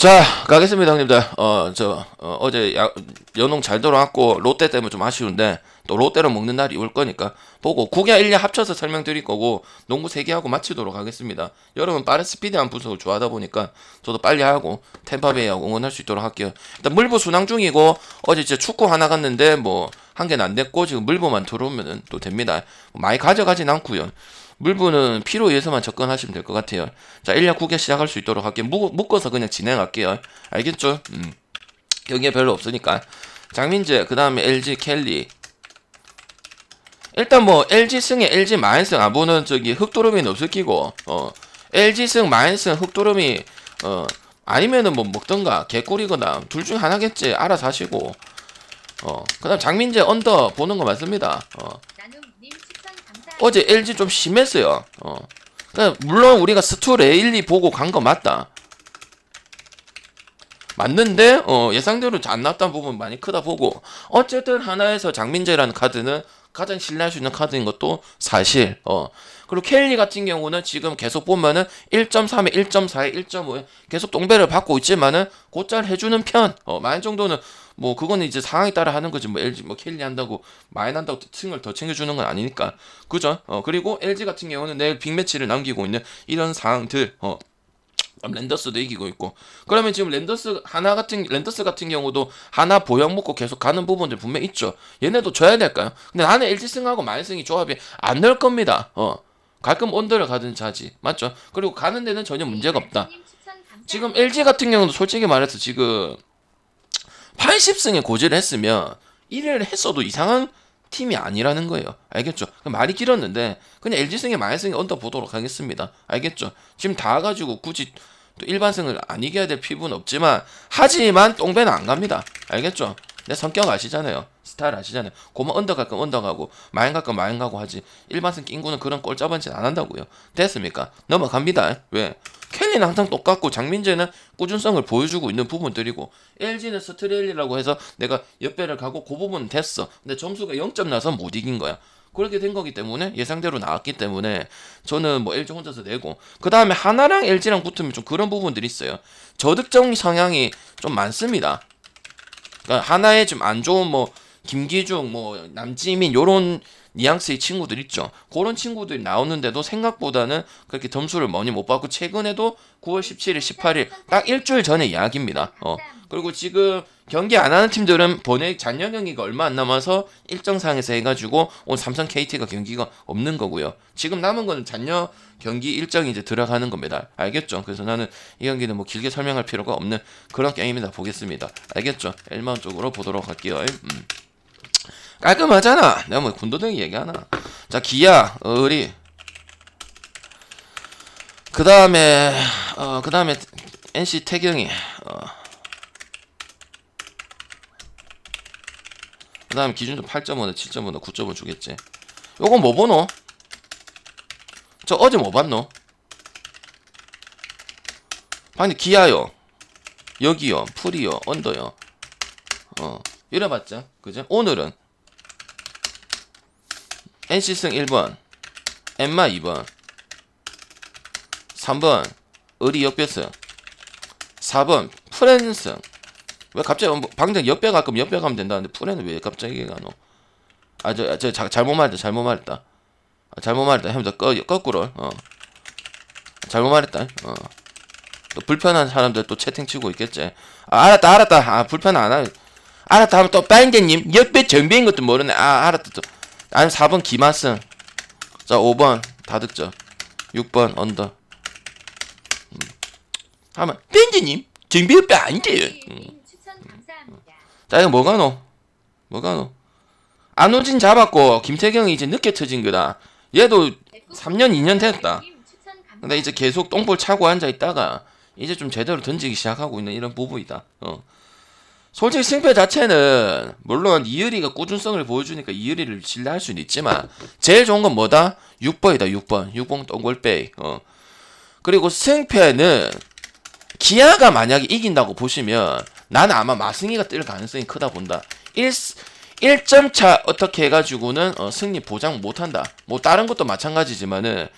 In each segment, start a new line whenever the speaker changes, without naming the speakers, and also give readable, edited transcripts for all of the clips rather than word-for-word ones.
자, 가겠습니다, 형님들. 어제 연홍 잘 돌아왔고, 롯데 때문에 좀 아쉬운데, 또 롯데로 먹는 날이 올 거니까, 보고, 9개 1년 합쳐서 설명드릴 거고, 농구 3개 하고 마치도록 하겠습니다. 여러분, 빠른 스피디한 분석을 좋아하다 보니까, 저도 빨리 하고, 템파베이하고 응원할 수 있도록 할게요. 일단, 물부 순항 중이고, 어제 진짜 축구 하나 갔는데, 한 개는 안 됐고, 지금 물부만 들어오면 또 됩니다. 많이 가져가진 않고요. 물부는 필요에 의해서만 접근하시면 될 것 같아요. 자, 1년 9개 시작할 수 있도록 할게요. 묶어서 그냥 진행할게요. 알겠죠? 경기에 별로 없으니까. 장민재, 그 다음에 LG 켈리. 일단 LG 승에 LG 마인승 안 보는 흑도름이는 없을 끼고, LG 승 마인승 흑도름이, 아니면은 먹던가, 개꿀이거나, 둘 중 하나겠지. 알아서 하시고. 그 다음 장민재 언더 보는 거 맞습니다. 어제 LG 좀 심했어요. 물론 우리가 스투 레일리 보고 간 거 맞다. 맞는데 예상대로 안 나왔다는 부분 많이 크다 보고, 어쨌든 하나에서 장민재라는 카드는 가장 신뢰할 수 있는 카드인 것도 사실. 그리고 켈리 같은 경우는 지금 계속 보면은 1.3에 1.4에 1.5에 계속 동배를 받고 있지만은 곧잘 해주는 편. 많은 정도는 그거는 이제 상황에 따라 하는 거지. LG 켈리 한다고 많이 난다고 층을 더 챙겨주는 건 아니니까. 그죠? 그리고 LG 같은 경우는 내일 빅매치를 남기고 있는 이런 상황들. 랜더스도 이기고 있고. 그러면 지금 랜더스 같은 경우도 하나 보형 먹고 계속 가는 부분들 분명 있죠. 얘네도 져야 될까요? 근데 나는 LG승하고 마인승이 조합이 안 될 겁니다. 가끔 언더를 가든 자지. 맞죠? 그리고 가는 데는 전혀 문제가 없다. 지금 LG 같은 경우도 솔직히 말해서 지금 80승에 고지를 했으면 1위를 했어도 이상한 팀이 아니라는 거예요. 알겠죠? 말이 길었는데 그냥 LG승에 마인승에 언더 보도록 하겠습니다. 알겠죠? 지금 다 가지고 굳이 또 일반승을 안 이겨야 될 필요는 없지만, 하지만 똥배는 안 갑니다. 알겠죠? 내 성격 아시잖아요. 스타일 아시잖아요. 고만 언더 갈 거면 언더 가고 마인 갈 거면 마인 가고 하지, 일반승 낑구는 그런 꼴짜ban 짓 안 한다고요. 됐습니까? 넘어갑니다. 왜? 켈리는 항상 똑같고 장민재는 꾸준성을 보여주고 있는 부분들이고, LG는 스트레일리라고 해서 내가 옆배를 가고 그 부분은 됐어. 근데 점수가 0점 나서 못 이긴 거야. 그렇게 된 거기 때문에 예상대로 나왔기 때문에 저는 LG 혼자서 내고, 그 다음에 하나랑 LG랑 붙으면 좀 그런 부분들이 있어요. 저득점 성향이 좀 많습니다. 그러니까 하나에 좀 안 좋은 김기중, 남지민 요런 뉘앙스의 친구들 있죠. 그런 친구들이 나오는데도 생각보다는 그렇게 점수를 많이 못 받고, 최근에도 9월 17일, 18일 딱 일주일 전에 이야기입니다. 그리고 지금 경기 안 하는 팀들은 잔여 경기가 얼마 안 남아서 일정상에서 해가지고 오늘 삼성 KT가 경기가 없는 거고요. 지금 남은 거는 잔여 경기 일정이 이제 들어가는 겁니다. 알겠죠? 그래서 나는 이 경기는 길게 설명할 필요가 없는 그런 게임이다 보겠습니다. 알겠죠? 엘마운 쪽으로 보도록 할게요. 깔끔하잖아. 내가 군도등이 얘기하나. 자, 기아, 의리. 그 다음에 NC 태경이. 그 다음에 기준점 8.5나 7.5나 9.5 주겠지. 요건 뭐 보노? 저 어제 뭐 봤노? 방금 기아요, 여기요, 풀이요, 언더요. 이래 봤죠? 그죠? 오늘은 NC승 1번, 엠마 2번, 3번 의리 역배승, 4번 프랜승. 왜 갑자기 방금 옆배 갈 거면 옆배 가면 된다는데 프랜은 왜 갑자기 가노? 잘못 말했다. 잘못 말했다. 하면서 거꾸로. 잘못 말했다. 또 불편한 사람들 또 채팅 치고 있겠지. 알았다. 불편 안 하. 알았다 하면 또 빠인게님 옆배 전비인 것도 모르네. 알았다 또. 아니면 4번 기마승. 자, 5번 다득점. 6번 언더. 하면 땡기님 전비 옆배 아닌데요. 자, 이거 뭐가노? 안호진 잡았고 김태경이 이제 늦게 터진 거다. 얘도 3년 2년 됐다. 근데 이제 계속 똥볼 차고 앉아 있다가 이제 좀 제대로 던지기 시작하고 있는 이런 부분이다. 솔직히 승패 자체는 물론 이의리가 꾸준성을 보여주니까 이의리를 신뢰할 수는 있지만, 제일 좋은 건 뭐다? 6번이다. 6번 똥골빼이. 그리고 승패는 기아가 만약에 이긴다고 보시면 나는 아마 마승이가 뜰 가능성이 크다 본다. 1점 차 어떻게 해가지고는 승리 보장 못한다. 다른 것도 마찬가지지만은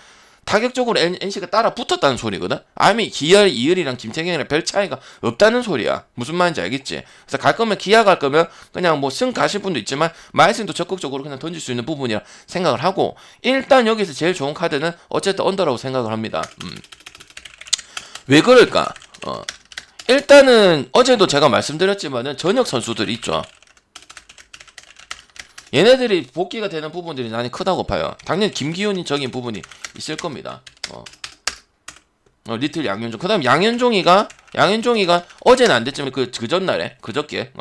타격적으로 NC가 따라 붙었다는 소리거든. 아니면 기아 이을이랑 김태경이랑 별 차이가 없다는 소리야. 무슨 말인지 알겠지? 그래서 갈 거면 기아 갈 거면 그냥 뭐 승 가실 분도 있지만 마이슨도 적극적으로 그냥 던질 수 있는 부분이라 생각을 하고, 일단 여기서 제일 좋은 카드는 어쨌든 언더라고 생각을 합니다. 왜 그럴까? 일단은 어제도 제가 말씀드렸지만은 전역 선수들 있죠. 얘네들이 복귀가 되는 부분들이 많이 크다고 봐요. 당연히 김기훈적인 부분이 있을 겁니다. 리틀 양현종. 그 다음 양현종이가 어제는 안 됐지만 그 전날에, 그저께,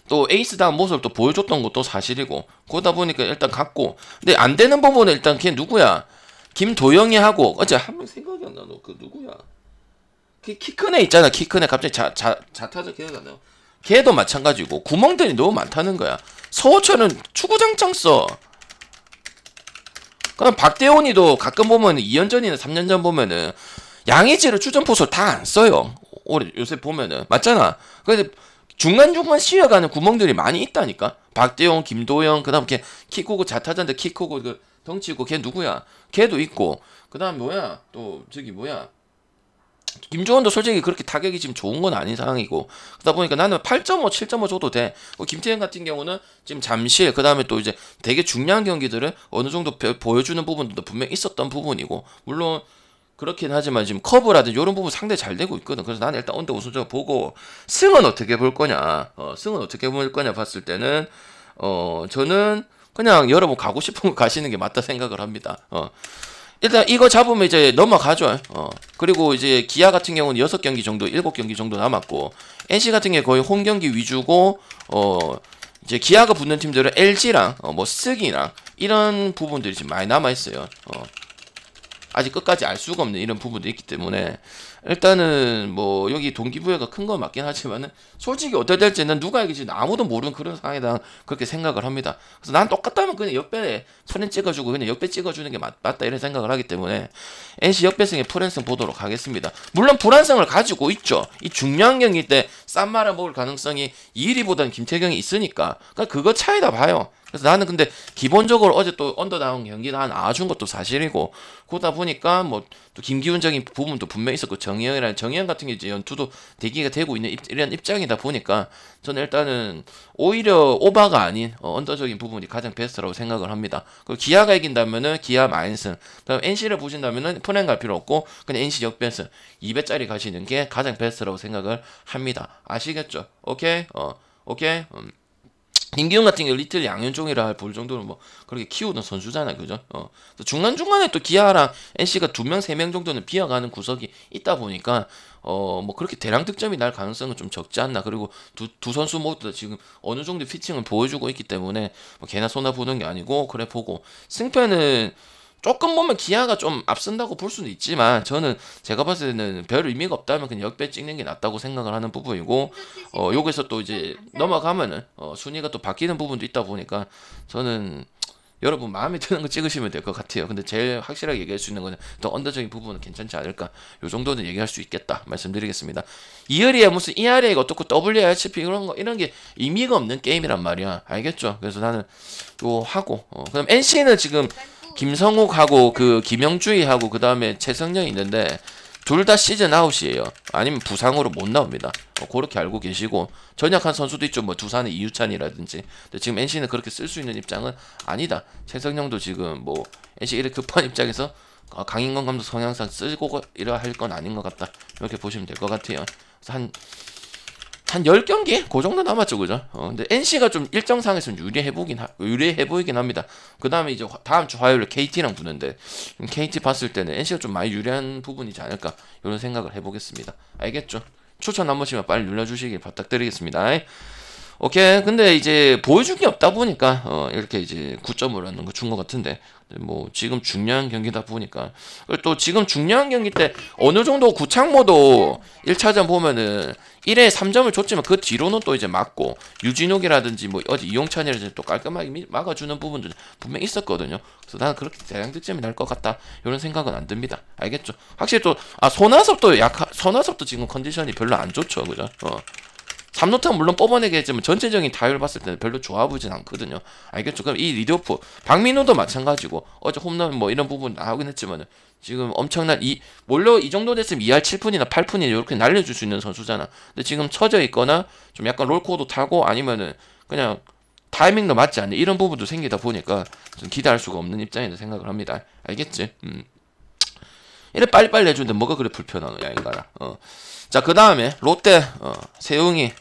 또 에이스다운 모습을 또 보여줬던 것도 사실이고, 그러다 보니까 일단 갔고, 근데 안 되는 부분은 일단 걔 누구야? 김도영이 하고, 어제 한 명 생각이 안 나. 너 그 누구야? 키 큰 애 있잖아. 키 큰 애. 갑자기 자타자 기억이 안 나. 걔도 마찬가지고, 구멍들이 너무 많다는 거야. 서호철은 축구장창 써. 그럼 박대원이도 가끔 보면 2년 전이나 3년 전 보면은 양의지를 주전포수를 다 안 써요. 올해 요새 보면은 맞잖아. 근데 중간중간 쉬어가는 구멍들이 많이 있다니까. 박대원, 김도영, 그다음 걔 키 크고 자타자인데 키 크고 그 덩치고 걔 누구야? 걔도 있고. 그다음 뭐야? 또 저기 뭐야? 김주원도 솔직히 그렇게 타격이 지금 좋은 건 아닌 상황이고, 그러다 보니까 나는 8.5, 7.5 줘도 돼. 김태현 같은 경우는 지금 잠실, 그 다음에 또 이제 되게 중요한 경기들을 어느 정도 보여주는 부분도 분명히 있었던 부분이고, 물론 그렇긴 하지만 지금 커브라든지 이런 부분 상당히 잘 되고 있거든. 그래서 나는 일단 언더 우승적으로 보고, 승은 어떻게 볼 거냐, 승은 어떻게 볼 거냐 봤을 때는, 저는 그냥 여러분 가고 싶은 거 가시는 게 맞다 생각을 합니다. 일단 이거 잡으면 이제 넘어가죠. 그리고 이제 기아 같은 경우는 6경기 정도, 7경기 정도 남았고, NC 같은 게 거의 홈 경기 위주고, 이제 기아가 붙는 팀들은 LG랑 뭐 스기랑 이런 부분들이 지금 많이 남아 있어요. 아직 끝까지 알 수가 없는 이런 부분도 있기 때문에, 일단은 뭐 여기 동기부여가 큰 건 맞긴 하지만은 솔직히 어떻게 될지는 누가 이길지 아무도 모르는 그런 상황이다, 그렇게 생각을 합니다. 그래서 난 똑같다면 그냥 역배에 프랜 찍어주고 그냥 역배 찍어주는 게 맞다 이런 생각을 하기 때문에 NC 역배승에 프랜승 보도록 하겠습니다. 물론 불안성을 가지고 있죠. 이 중요한 경기 때 싼 말을 먹을 가능성이 이일이보다는 김태경이 있으니까, 그러니까 그거 차이다 봐요. 그래서 나는 근데 기본적으로 어제 또 언더다운 경기를 한 아준 것도 사실이고, 그러다 보니까 뭐 또 김기훈적인 부분도 분명히 있었고, 정희영 같은 게 이제 연투도 대기가 되고 있는 이런 입장이다 보니까 저는 일단은 오히려 오바가 아닌 언더적인 부분이 가장 베스트라고 생각을 합니다. 그리고 기아가 이긴다면은 기아 마인승, 그다음 NC를 보신다면은 프렌 갈 필요 없고 그냥 NC 역변승 2배짜리 가시는 게 가장 베스트라고 생각을 합니다. 아시겠죠? 오케이? 오케이? 김기훈 같은 경우 리틀 양현종이라 볼 정도는 뭐 그렇게 키우는 선수잖아요, 그죠? 중간중간에 또 기아랑 NC가 2명, 3명 정도는 비어가는 구석이 있다 보니까 뭐 그렇게 대량 득점이 날 가능성은 좀 적지 않나. 그리고 두 선수 모두 다 지금 어느 정도 피칭을 보여주고 있기 때문에 뭐 개나 소나 보는 게 아니고, 그래 보고 승패는 조금 보면 기아가 좀 앞선다고 볼 수는 있지만, 저는 제가 봤을 때는 별 의미가 없다면 그냥 역배 찍는 게 낫다고 생각을 하는 부분이고, 여기서 또 이제 넘어가면은 순위가 또 바뀌는 부분도 있다 보니까 저는 여러분 마음에 드는 거 찍으시면 될 것 같아요. 근데 제일 확실하게 얘기할 수 있는 거는 또 언더적인 부분은 괜찮지 않을까, 요 정도는 얘기할 수 있겠다 말씀드리겠습니다. 이열이야 무슨 ERA가 어떻고 WRCP 이런 게 의미가 없는 게임이란 말이야, 알겠죠? 그래서 나는 요 하고, 그럼 NC는 지금 김성욱하고 그 김영주이하고 그 다음에 최성령이 있는데 둘 다 시즌 아웃이에요. 아니면 부상으로 못 나옵니다. 그렇게 알고 계시고, 전역한 선수도 있죠. 뭐 두산의 이유찬이라든지. 근데 지금 NC는 그렇게 쓸 수 있는 입장은 아니다. 최성령도 지금 뭐 NC 이렇게 급한 입장에서 강인권 감독 성향상 쓰고 이러 할 건 아닌 것 같다, 이렇게 보시면 될 것 같아요. 그래서 한 10경기? 그 정도 남았죠, 그죠? 근데 NC가 좀 일정상에서는 유리해 보이긴 합니다. 그 다음에 이제 다음 주 화요일에 KT랑 붙는데, KT 봤을 때는 NC가 좀 많이 유리한 부분이지 않을까, 이런 생각을 해보겠습니다. 알겠죠? 추천 한 번씩만 빨리 눌러주시길 부탁드리겠습니다. 오케이. 근데 이제 보여준 게 없다 보니까 이렇게 이제 9점을 하는 거 준 것 같은데, 뭐 지금 중요한 경기다 보니까, 또 지금 중요한 경기 때 어느 정도 구창모도 1차전 보면은 1회 3점을 줬지만 그 뒤로는 또 이제 맞고, 유진욱이라든지 뭐 어제 이용찬이라든지 또 깔끔하게 막아주는 부분도 분명히 있었거든요. 그래서 나는 그렇게 대량 득점이 날 것 같다, 이런 생각은 안 듭니다. 알겠죠? 확실히 또 손아섭도 지금 컨디션이 별로 안 좋죠, 그죠? 삼루타는 물론 뽑아내겠지만 전체적인 타율 봤을 때는 별로 좋아 보진 않거든요. 알겠죠? 그럼 이 리드오프 박민호도 마찬가지고 어제 홈런 뭐 이런 부분 나오긴 했지만 지금 엄청난 원래 이 정도 됐으면 2할 7푼이나 8푼이나 이렇게 날려줄 수 있는 선수잖아. 근데 지금 처져 있거나 좀 약간 롤코도 타고 아니면은 그냥 타이밍도 맞지 않는 이런 부분도 생기다 보니까 좀 기대할 수가 없는 입장이라 생각을 합니다. 알겠지? 이래 빨리빨리 해주는데 뭐가 그래 불편하노야 인가라. 자, 그 다음에 롯데 세웅이,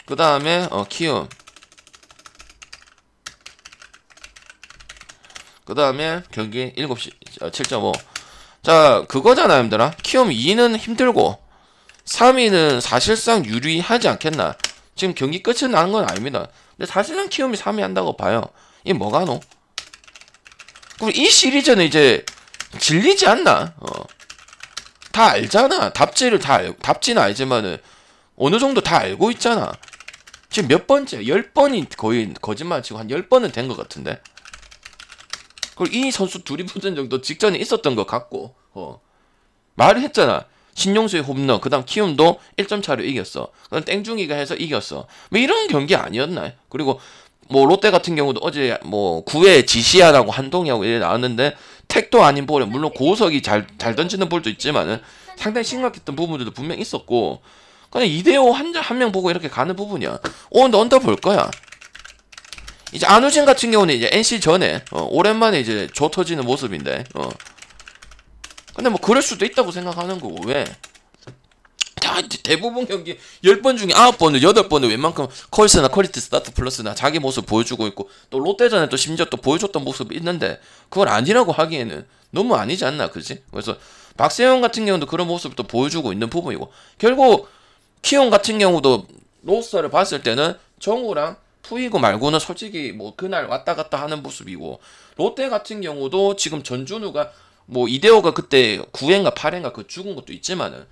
그 다음에 키움, 그 다음에 경기 7시 7.5. 자, 그거잖아 힘들아. 키움 2는 힘들고 3위는 사실상 유리하지 않겠나. 지금 경기 끝이 나는 건 아닙니다. 근데 사실상 키움이 3위 한다고 봐요. 이게 뭐가노? 그럼 이 시리즈는 이제 질리지 않나? 다 알잖아. 답지는 알지만은 어느 정도 다 알고 있잖아. 지금 몇 번째? 10번이 거의 거짓말 치고 한 10번은 된 것 같은데. 그리고 이 선수 둘이 붙은 정도 직전에 있었던 것 같고, 말을 했잖아. 신용수의 홈런, 그 다음 키움도 1점 차로 이겼어. 그다음 땡중이가 해서 이겼어. 뭐 이런 경기 아니었나? 그리고 뭐 롯데 같은 경우도 어제 뭐 9회 지시하라고 한동희하고 이래 나왔는데 택도 아닌 볼에 물론 고우석이 잘 던지는 볼도 있지만은 상당히 심각했던 부분들도 분명 있었고 그냥 2대5 한 명 보고 이렇게 가는 부분이야. 근데 언더 볼 거야. 이제 안우진 같은 경우는 이제 NC 전에 오랜만에 이제 조 터지는 모습인데 근데 뭐 그럴 수도 있다고 생각하는 거고. 왜? 대부분 경기 10번 중에 9번을 8번을 웬만큼 컬스나 퀄리티 스타트 플러스나 자기 모습 보여주고 있고 또 롯데전에 또 심지어 또 보여줬던 모습이 있는데 그걸 아니라고 하기에는 너무 아니지 않나. 그지? 그래서 박세영 같은 경우도 그런 모습을 또 보여주고 있는 부분이고 결국 키움 같은 경우도 로스터를 봤을 때는 정우랑 푸이고 말고는 솔직히 뭐 그날 왔다 갔다 하는 모습이고 롯데 같은 경우도 지금 전준우가 뭐 이대호가 그때 9회인가 8회인가 그 죽은 것도 있지만은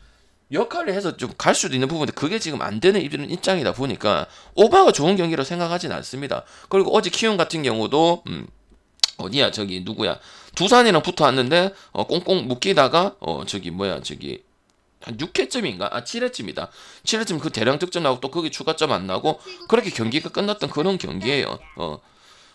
역할을 해서 좀 갈 수도 있는 부분인데 그게 지금 안 되는 입장이다 보니까 오바가 좋은 경기로 생각하진 않습니다. 그리고 어제 키움 같은 경우도 어디야 저기 누구야 두산이랑 붙어왔는데 꽁꽁 묶이다가 한 6회쯤인가? 7회쯤이다. 7회쯤 그 대량 득점 나오고 또 거기 추가점 안 나고 그렇게 경기가 끝났던 그런 경기예요.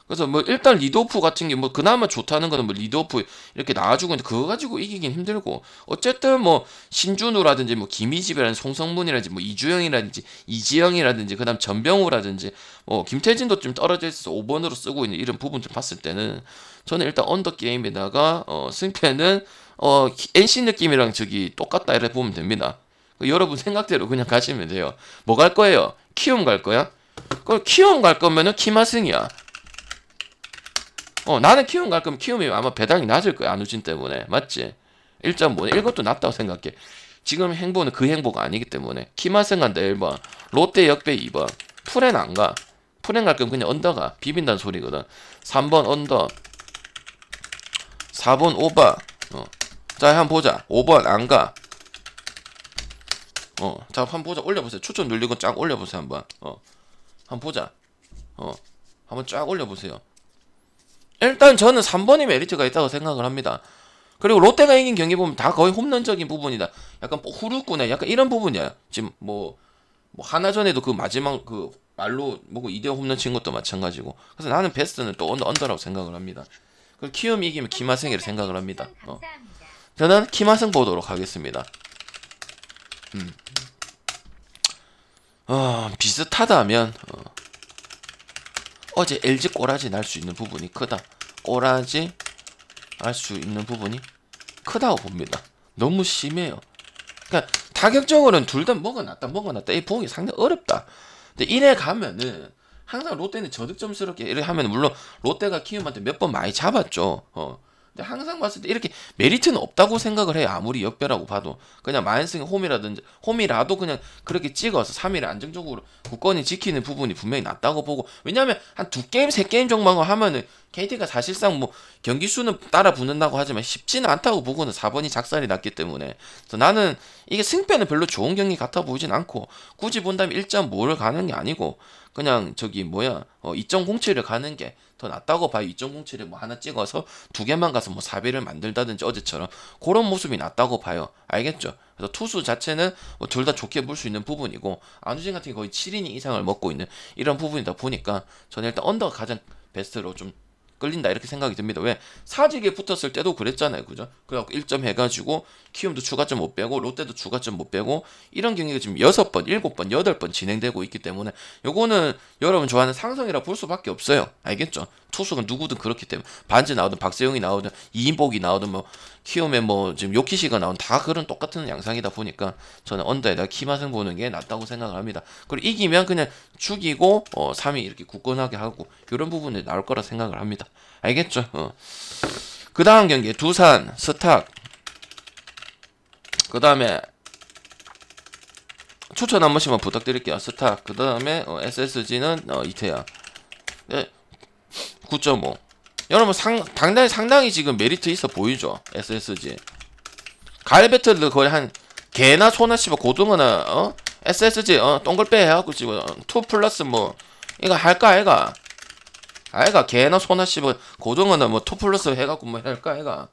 그래서 뭐 일단 리드오프 같은 게 뭐 그나마 좋다는 거는 뭐 리드오프 이렇게 나와주고 있는데 그거 가지고 이기긴 힘들고 어쨌든 뭐 신준우라든지 뭐 김희집이라든지 송성문이라든지 뭐 이주영이라든지 이지영이라든지 그다음 전병우라든지 뭐 김태진도 좀 떨어져 있어서 5번으로 쓰고 있는 이런 부분 좀 봤을 때는 저는 일단 언더 게임에다가 승패는 NC 느낌이랑 저기 똑같다 이렇게 보면 됩니다. 여러분 생각대로 그냥 가시면 돼요. 뭐 갈 거예요? 키움 갈 거야? 그럼 키움 갈 거면은 키마승이야. 나는 키움 갈 거면 키움이 아마 배당이 낮을 거야. 안우진 때문에. 맞지? 1.5. 이것도 낮다고 생각해. 지금 행보는 그 행보가 아니기 때문에. 키마승 간다 1번. 롯데 역배 2번. 풀엔 안 가. 풀엔 갈 거면 그냥 언더 가. 비빈다는 소리거든. 3번 언더. 4번 오바. 자, 한번 보자. 5번 안 가. 자, 한번 보자. 올려보세요. 추천 눌리고 쫙 올려보세요. 한번. 한번 보자. 한번 쫙 올려보세요. 일단 저는 3번이 메리트가 있다고 생각을 합니다. 그리고 롯데가 이긴 경기 보면 다 거의 홈런적인 부분이다. 약간 후루꾸네. 약간 이런 부분이야. 지금 뭐 하나전에도 그 마지막 그 말로 뭐고 2대 홈런 친 것도 마찬가지고. 그래서 나는 베스트는 또 언더라고 생각을 합니다. 그리고 키움이 이기면 키마승이라 생각을 합니다. 저는 키마승 보도록 하겠습니다. 비슷하다면 어제 LG 꼬라지 날 수 있는 부분이 크다. 꼬라지 날 수 있는 부분이 크다고 봅니다. 너무 심해요. 그러니까 타격적으로는 둘 다 뭐가 낫다 이 보기 상당히 어렵다. 근데 이래 가면은 항상 롯데는 저득점스럽게 이렇게 하면 물론 롯데가 키움한테 몇 번 많이 잡았죠. 근데 항상 봤을 때 이렇게 메리트는 없다고 생각을 해요. 아무리 역배라고 봐도 그냥 마인승 홈이라도 그냥 그렇게 찍어서 3위를 안정적으로 굳건히 지키는 부분이 분명히 낫다고 보고 왜냐하면 한 2게임 3게임 정도만 하면은 KT가 사실상 뭐 경기 수는 따라 붙는다고 하지만 쉽지는 않다고 보고는 4번이 작살이 났기 때문에 그래서 나는 이게 승패는 별로 좋은 경기 같아 보이진 않고 굳이 본다면 1.5를 가는 게 아니고 그냥 저기 2.07을 가는 게 더 낫다고 봐요. 2.07을 뭐 하나 찍어서 2개만 가서 뭐 4배를 만들다든지 어제처럼 그런 모습이 낫다고 봐요. 알겠죠? 그래서 투수 자체는 뭐 둘 다 좋게 볼 수 있는 부분이고 안우진 같은 게 거의 7이닝 이상을 먹고 있는 이런 부분이다 보니까 저는 일단 언더가 가장 베스트로 좀 끌린다 이렇게 생각이 듭니다. 왜? 사직에 붙었을 때도 그랬잖아요. 그죠? 그래갖고 1점 해가지고 키움도 추가점 못 빼고 롯데도 추가점 못 빼고 이런 경기가 지금 6번, 7번, 8번 진행되고 있기 때문에 요거는 여러분 좋아하는 상성이라 볼 수밖에 없어요. 알겠죠? 투수가 누구든 그렇기 때문에 반지 나오든 박세용이 나오든 이인복이 나오든 뭐 키움에 뭐 지금 요키시가 나오든 다 그런 똑같은 양상이다 보니까 저는 언더에다가 키맛을 보는 게 낫다고 생각을 합니다. 그리고 이기면 그냥 죽이고 3위 이렇게 굳건하게 하고 이런 부분이 나올 거라 생각을 합니다. 알겠죠? 그 다음 경기 두산 스탁 그 다음에 추천 한 번씩만 부탁드릴게요. 스탁 그 다음에 SSG는 이태양 네, 9.5 여러분 상당히 지금 메리트 있어 보이죠. SSG 가을 배틀도 거의 한 개나 소나 씹어 고등어나 SSG 동글빼 해갖고 지금 2 플러스 뭐 이거 할까 아이가 개나 소나 씹어 고등어나 뭐 2 플러스 해갖고 뭐 할까 아이가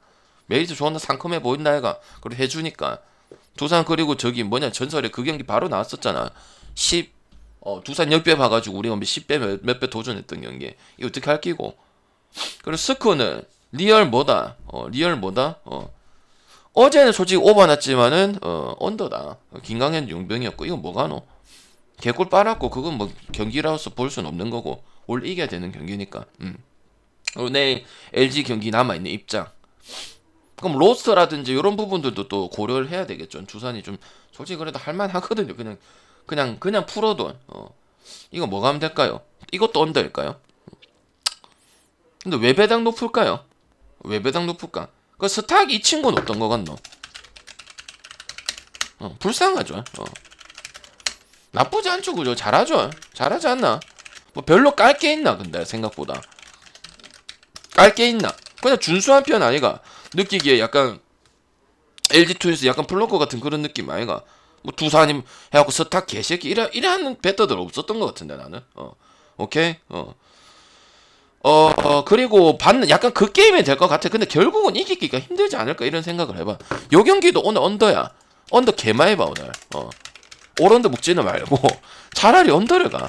메리트 존나 상큼해 보인다 아이가 그리고 해주니까 두산 그리고 저기 뭐냐 전설에 그 경기 바로 나왔었잖아. 두산 역배 봐가지고 우리가 10배 몇 배 도전했던 경기 이거 어떻게 할 끼고 그리고 스코는 리얼 뭐다 어제는 솔직히 오버 났지만은 언더다. 김강현 용병이었고 이건 뭐가노 개꿀 빨았고 그건 뭐 경기라서 볼 수는 없는 거고 올 이겨야 되는 경기니까. 그리고 내일 LG 경기 남아있는 입장 그럼 로스터라든지 이런 부분들도 또 고려를 해야 되겠죠. 두산이 좀 솔직히 그래도 할만하거든요. 그냥 풀어도 이거 뭐가 하면 될까요? 이것도 언더일까요? 근데 왜 배당 높을까요? 왜 배당 높을까? 그 스탁 이 친구는 어떤 거 같노? 불쌍하죠. 나쁘지 않죠, 그죠? 잘하죠. 잘하지 않나? 뭐 별로 깔 게 있나? 근데 생각보다 깔 게 있나? 그냥 준수한 편 아이가? 느끼기에 약간 LG 트윈스 약간 플러커 같은 그런 느낌 아이가? 뭐 두산이 해갖고 스탁 개새끼 이래하는 배터들 없었던 것 같은데 나는. 오케이. 그리고 받는 약간 그 게임이 될 것 같아. 근데 결국은 이기기가 힘들지 않을까 이런 생각을 해봐. 요 경기도 오늘 언더야. 언더 개마해봐 오늘. 오런더 묵지는 말고 차라리 언더를 가.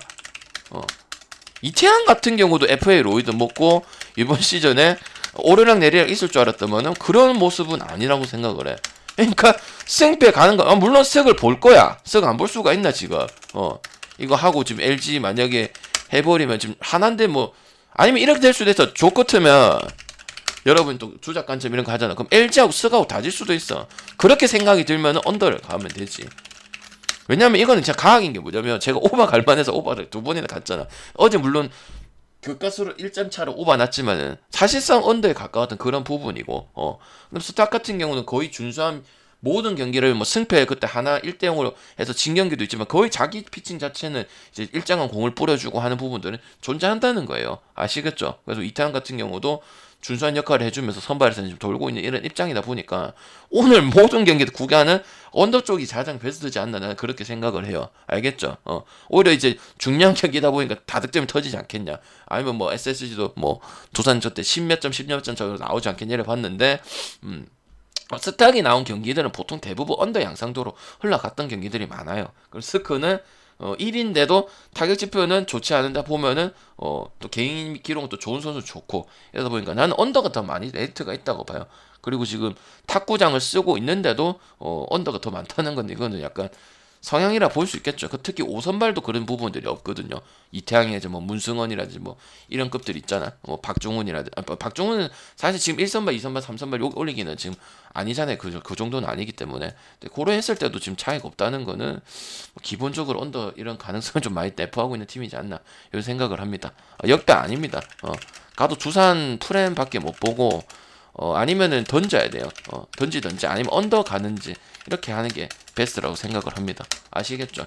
이태양 같은 경우도 FA 로이드 먹고 이번 시즌에 오르락 내리락 있을 줄 알았더만은 그런 모습은 아니라고 생각을 해. 그러니까 승패 가는 거 물론 쓱을 볼 거야. 쓱 안 볼 수가 있나 지금. 이거 하고 지금 LG 만약에 해버리면 지금 하나인데 뭐 아니면 이렇게 될 수도 있어. 조 같으면 여러분 또 주작 관점 이런 거 하잖아. 그럼 LG하고 스가하고 다 질 수도 있어. 그렇게 생각이 들면 언더를 가면 되지. 왜냐면 이거는 진짜 과학인 게 뭐냐면 제가 오버 갈만해서 오버를 2번이나 갔잖아. 어제 물론 교과서로 1점 차로 오버 났지만은 사실상 언더에 가까웠던 그런 부분이고 그럼 스탁 같은 경우는 거의 준수한 모든 경기를 뭐 승패 그때 하나 1대0으로 해서 진 경기도 있지만 거의 자기 피칭 자체는 이제 일정한 공을 뿌려주고 하는 부분들은 존재한다는 거예요. 아시겠죠? 그래서 이태양 같은 경우도 준수한 역할을 해주면서 선발에서 지금 돌고 있는 이런 입장이다 보니까 오늘 모든 경기를 구가는 언더 쪽이 가장 베스트지 않나 나는 그렇게 생각을 해요. 알겠죠? 오히려 이제 중량 경기다 보니까 다득점이 터지지 않겠냐. 아니면 뭐 SSG도 뭐 두산 저때 10몇 점 10몇 점 저로 나오지 않겠냐를 봤는데 스탁이 나온 경기들은 보통 대부분 언더 양상도로 흘러갔던 경기들이 많아요. 그리고 스크는 1인데도 타격 지표는 좋지 않은다 보면은 또 개인 기록은 또 좋은 선수 좋고 이러다 보니까 나는 언더가 더 많이 메리트가 있다고 봐요. 그리고 지금 탁구장을 쓰고 있는데도 언더가 더 많다는 건데 이거는 약간 성향이라 볼 수 있겠죠. 특히 5선발도 그런 부분들이 없거든요. 이태양이라든지 뭐 문승원이라든지 뭐 이런 급들 있잖아. 뭐 박종훈이라든지 박종훈은 사실 지금 1선발, 2선발, 3선발 올리기는 지금 아니잖아요. 그 정도는 아니기 때문에 고려 했을 때도 지금 차이가 없다는 거는 뭐 기본적으로 언더 이런 가능성을 좀 많이 내포하고 있는 팀이지 않나 이런 생각을 합니다. 역대 아닙니다. 가도 두산 프렘밖에 못 보고 아니면은 던져야 돼요. 던지든지 아니면 언더 가는지 이렇게 하는 게 베스트라고 생각을 합니다. 아시겠죠?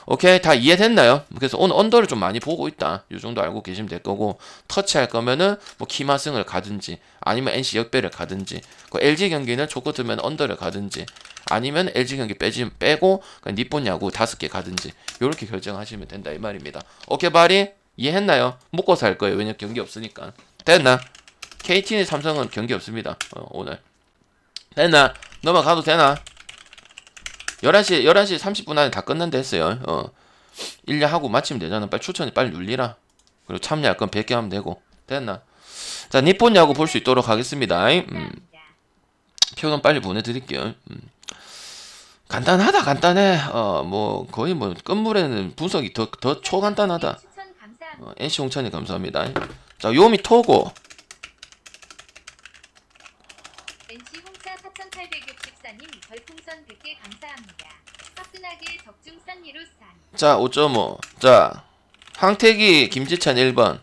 오케이 다 이해됐나요? 그래서 오늘 언더를 좀 많이 보고 있다. 이 정도 알고 계시면 될 거고 터치할 거면은 뭐 키마승을 가든지 아니면 NC 역배를 가든지 그 LG 경기는 조 같으면 언더를 가든지 아니면 LG 경기 빼고 그냥 니폰 야구 5개 가든지 이렇게 결정하시면 된다 이 말입니다. 오케이 바리 이해했나요? 묶어서 할 거예요. 왜냐면 경기 없으니까. 됐나? KT 삼성은 경기 없습니다. 오늘 됐나? 넘어가도 되나? 11시 30분 안에 다 끝난다 했어요. 1야 하고 마치면 되잖아. 빨리 추천이 빨리 눌리라. 그리고 참여할 건 100개 하면 되고. 됐나? 자, 니폰 야구 볼 수 있도록 하겠습니다. 표는 빨리 보내드릴게요. 간단하다, 간단해. 뭐, 거의 뭐, 끝물에는 분석이 더 초간단하다. NC 홍천이 감사합니다. 자, 요미 토고.
NC 홍차 4864님 별풍선 100개 감사합니다. 화끈하게 적중산 이루산.
자, 5.5. 자, 황태기, 김지찬 1번.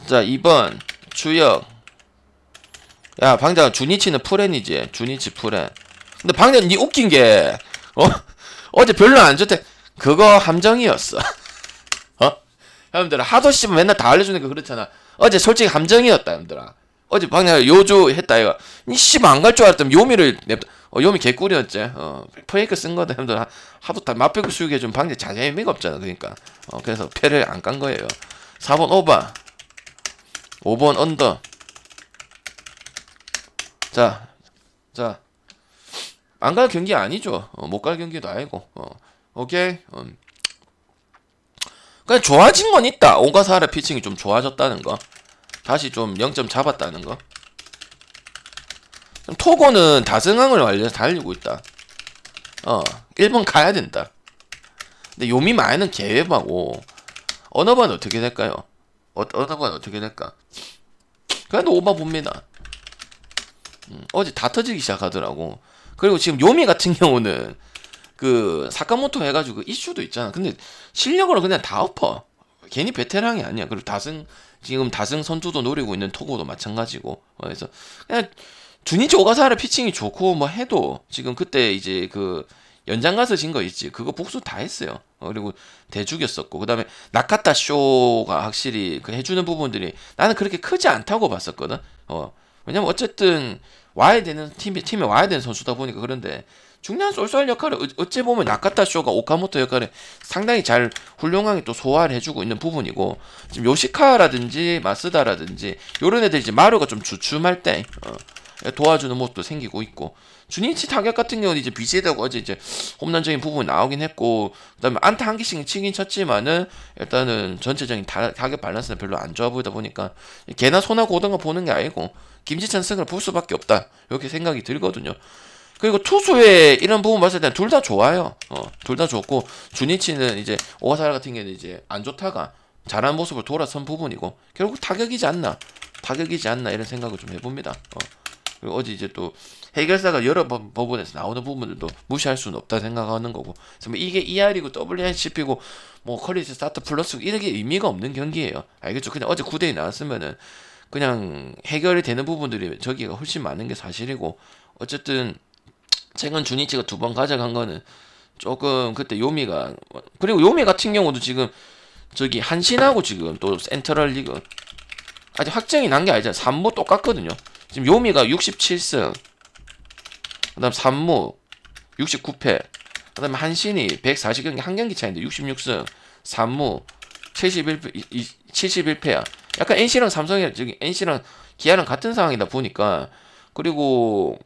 자, 2번. 주혁. 야, 방장, 주니치는 풀엔이지. 주니치 풀엔. 근데 방장, 니 웃긴 게, 어제 별로 안 좋대. 그거 함정이었어. 여러분들아, 하도 씨발 맨날 다 알려주니까 그렇잖아. 어제 솔직히 함정이었다, 여러분들아. 어제 방장 요조 했다, 이거. 니 씨발 안 갈 줄 알았더니 요미를 냅다. 요미 개꿀이었지. 페이크 쓴 거다, 여러분들. 하도 다 맛배고 수육해 준 방장 자기 의미가 없잖아, 그러니까. 그래서 패를 안 깐 거예요. 4번 오바. 5번 언더. 자, 안 갈 경기 아니죠. 못 갈 경기도 아니고. 오케이. 그냥 좋아진 건 있다. 오가사라 피칭이 좀 좋아졌다는 거. 다시 좀 0점 잡았다는 거. 토고는 다승항을 완전히 달리고 있다. 1번 가야 된다. 근데 요미 마에는 개회하고 어느 번 어떻게 될까요? 어느 번 어떻게 될까? 그래도 오바 봅니다. 어제 다 터지기 시작하더라고. 그리고 지금 요미 같은 경우는 그 사카모토 해가지고 그 이슈도 있잖아. 근데 실력으로 그냥 다 엎어. 괜히 베테랑이 아니야. 그리고 지금 다승 선두도 노리고 있는 토고도 마찬가지고. 그래서 그냥 주니치 오가사라 피칭이 좋고 뭐 해도 지금 그때 이제 그 연장 가서 진 거 있지. 그거 복수 다 했어요. 그리고 대죽였었고. 그 다음에 나카타 쇼가 확실히 그 해주는 부분들이 나는 그렇게 크지 않다고 봤었거든. 왜냐면 어쨌든 와야 되는 팀에 와야 되는 선수다 보니까. 그런데 중요한 쏠쏠 역할을 어찌 보면 나카타 쇼가 오카모토 역할을 상당히 잘 훌륭하게 또 소화를 해주고 있는 부분이고, 지금 요시카라든지 마스다라든지 요런 애들 이제 마루가 좀 주춤할 때 도와주는 모습도 생기고 있고, 주니치 타격 같은 경우는 이제 비슷하고 어제 이제 홈런적인 부분이 나오긴 했고, 그다음에 안타 한 개씩 치긴 쳤지만은 일단은 전체적인 타격 밸런스는 별로 안 좋아 보이다 보니까 걔나 손하고 오던 거 보는 게 아니고 김지찬 승을 볼 수밖에 없다, 이렇게 생각이 들거든요. 그리고 투수의 이런 부분 봤을 때는 둘 다 좋아요. 둘 다 좋고, 주니치는 이제 오가사라 같은 경우는 이제 안 좋다가 잘한 모습을 돌아선 부분이고, 결국 타격이지 않나 이런 생각을 좀 해봅니다. 그리고 어제 이제 또 해결사가 여러 부분에서 나오는 부분들도 무시할 수는 없다 생각하는 거고, 그래서 뭐 이게 ER이고 WNCP고 뭐 퀄리티 스타트 플러스 이렇게 의미가 없는 경기예요. 알겠죠? 그냥 어제 9대2 나왔으면은 그냥 해결이 되는 부분들이 저기가 훨씬 많은 게 사실이고, 어쨌든 최근 주니치가 2번 가져간 거는 조금 그때 요미가, 그리고 요미 같은 경우도 지금 저기 한신하고 지금 또 센트럴 리그 아직 확정이 난 게 아니잖아. 3무 똑같거든요. 지금 요미가 67승, 그 다음 3무 69패, 그 다음에 한신이 140경기 한 경기 차인데 66승 3무 71패야. 약간 NC랑 삼성이랑 저기 NC랑 기아랑 같은 상황이다 보니까, 그리고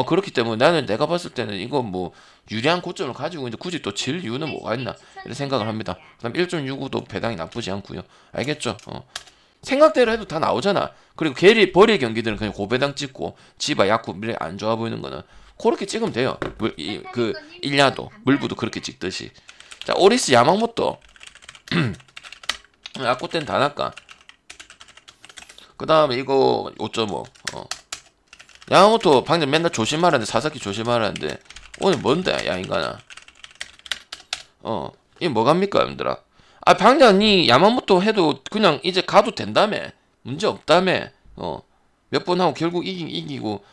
그렇기 때문에 나는 내가 봤을 때는 이거 뭐 유리한 고점을 가지고 있는데 굳이 또 질 이유는 뭐가 있나 이런 생각을 합니다. 그다음 1.65도 배당이 나쁘지 않고요. 알겠죠? 생각대로 해도 다 나오잖아. 그리고 버릴 경기들은 그냥 고배당 찍고 지바 야쿠 미래 안 좋아 보이는 거는 그렇게 찍으면 돼요. 그 일야도 물부도 그렇게 찍듯이. 자, 오리스 야마모토 야쿠 땐 다나까. 그 다음에 이거 5.5. 야마모토 방금 맨날 조심하라는데, 사사키 조심하라는데 오늘 뭔데 야 인간아. 이게 뭐갑니까 여러분들아. 방장이 야마모토 해도 그냥 이제 가도 된다며. 문제 없다며. 몇 번 하고 결국 이기고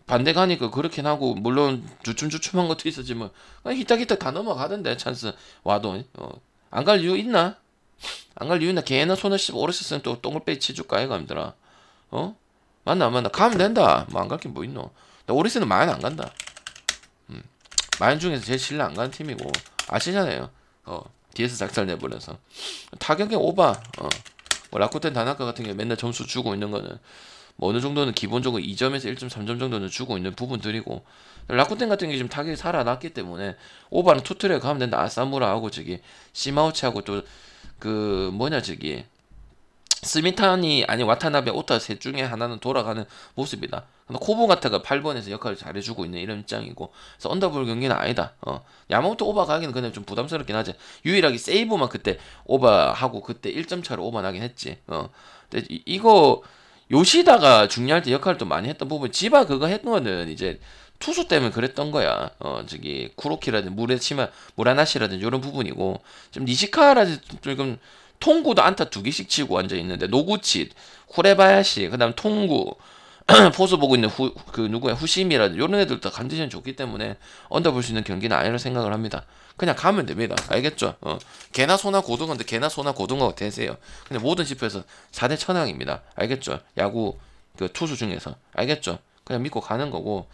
반대 가니까 그렇게 하고, 물론 주춤주춤한 것도 있었지만 그냥 히딱히딱 다 넘어가던데. 찬스 와도 안 갈 이유 있나? 안 갈 이유 있나? 걔나 손을 씹어 오르셨으면 또 똥을 빼 치줄까 이거 여러분들아. 맞나 안 맞나? 가면 된다. 뭐 안 갈 게 뭐 있노? 오리스는 마연 안 간다. 마연 중에서 제일 신뢰 안 가는 팀이고 아시잖아요. 뒤에서 작살 내버려서 타격의 오바. 뭐 라쿠텐 다나카 같은 게 맨날 점수 주고 있는 거는 뭐 어느 정도는 기본적으로 2점에서 1.3점 정도는 주고 있는 부분들이고 라쿠텐 같은 게 지금 타격이 살아났기 때문에 오바는 투트랙 하면 된다. 아사무라하고 저기 시마우치하고 또 그 뭐냐 저기 스미탄이 아니 와타나베 오타 셋 중에 하나는 돌아가는 모습이다. 근데 코보가타가 8번에서 역할을 잘해주고 있는 이런 입장이고 그래서 언더볼 경기는 아니다. 야마모토 오바 가기는 그냥 좀 부담스럽긴 하지. 유일하게 세이브만 그때 오바하고 그때 1점 차로 오바 나긴 했지. 근데 이거 요시다가 중요할 때 역할을 좀 많이 했던 부분 지바 그거 했던 거는 이제 투수 때문에 그랬던 거야. 저기 쿠로키라든지 무라나시라든지 이런 부분이고 지금 니시카라든지 지금 통구도 안타 2개씩 치고 앉아 있는데 노구치, 쿠레바야시, 그다음 통구 포수 보고 있는 그 누구야 후시미라든지 이런 애들도 컨디션 좋기 때문에 언더 볼 수 있는 경기는 아니라 생각을 합니다. 그냥 가면 됩니다. 알겠죠? 개나 소나 고등어인데 개나 소나 고등어가 되세요. 근데 모든 지표에서 4대 천왕입니다. 알겠죠? 야구 그 투수 중에서 알겠죠? 그냥 믿고 가는 거고.